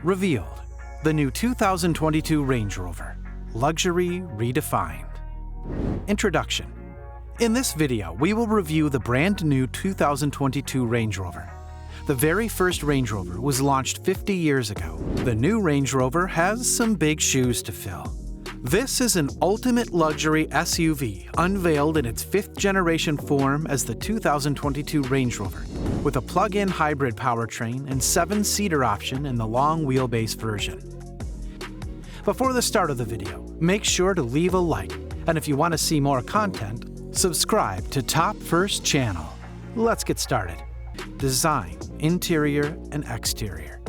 Revealed, the new 2022 Range Rover, luxury redefined. Introduction. In this video, we will review the brand new 2022 Range Rover. The very first Range Rover was launched 50 years ago. The new Range Rover has some big shoes to fill. This is an ultimate luxury SUV unveiled in its fifth-generation form as the 2022 Range Rover, with a plug-in hybrid powertrain and 7-seater option in the long wheelbase version. Before the start of the video, make sure to leave a like, and if you want to see more content, subscribe to Top First Channel. Let's get started. Design, interior, and exterior.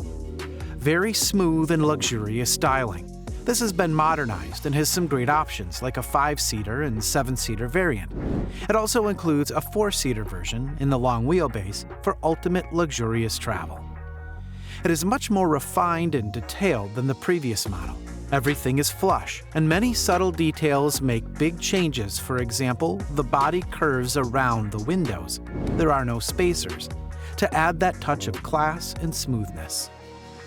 Very smooth and luxurious styling. This has been modernized and has some great options like a 5-seater and 7-seater variant. It also includes a 4-seater version in the long wheelbase for ultimate luxurious travel. It is much more refined and detailed than the previous model. Everything is flush, and many subtle details make big changes. For example, the body curves around the windows. There are no spacers, to add that touch of class and smoothness.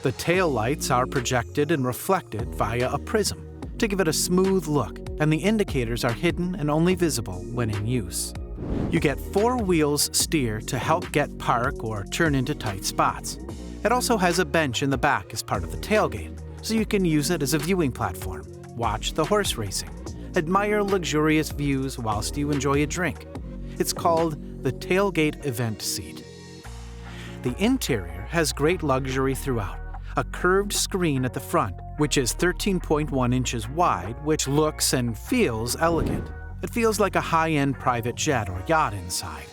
The tail lights are projected and reflected via a prism to give it a smooth look, and the indicators are hidden and only visible when in use. You get 4 wheels steer to help get park or turn into tight spots. It also has a bench in the back as part of the tailgate, so you can use it as a viewing platform, watch the horse racing, admire luxurious views whilst you enjoy a drink. It's called the tailgate event seat. The interior has great luxury throughout. A curved screen at the front, which is 13.1 inches wide, which looks and feels elegant. It feels like a high-end private jet or yacht inside.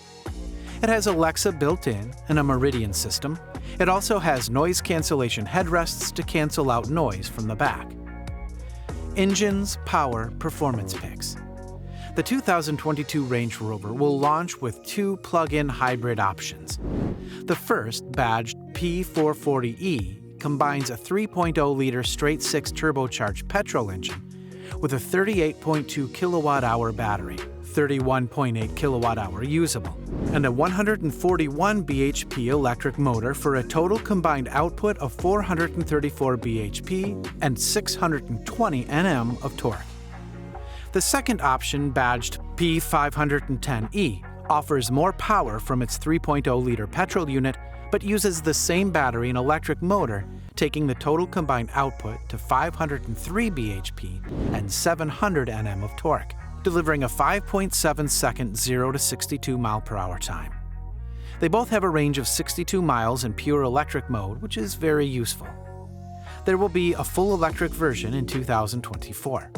It has Alexa built in and a Meridian system. It also has noise cancellation headrests to cancel out noise from the back. Engines, power, performance picks. The 2022 Range Rover will launch with 2 plug-in hybrid options. The first, badged P440e, combines a 3.0-liter straight-six turbocharged petrol engine with a 38.2 kilowatt-hour battery, 31.8 kilowatt-hour usable, and a 141 bhp electric motor for a total combined output of 434 bhp and 620 Nm of torque. The second option, badged P510e, offers more power from its 3.0-liter petrol unit but uses the same battery and electric motor, taking the total combined output to 503 bhp and 700 Nm of torque, delivering a 5.7-second 0 to 62 mph time. They both have a range of 62 miles in pure electric mode, which is very useful. There will be a full electric version in 2024.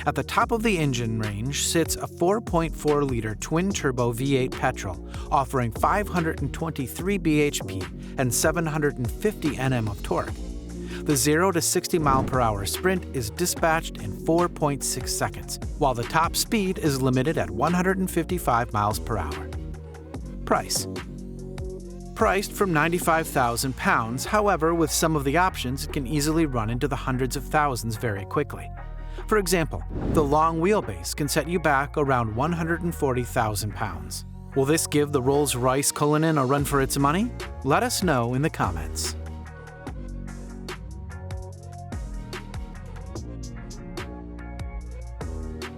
At the top of the engine range sits a 4.4-liter twin-turbo V8 petrol, offering 523 bhp and 750 Nm of torque. The 0 to 60 mph sprint is dispatched in 4.6 seconds, while the top speed is limited at 155 mph. Price. Priced from £95,000, however, with some of the options, it can easily run into the hundreds of thousands very quickly. For example, the long wheelbase can set you back around £140,000. Will this give the Rolls-Royce Cullinan a run for its money? Let us know in the comments.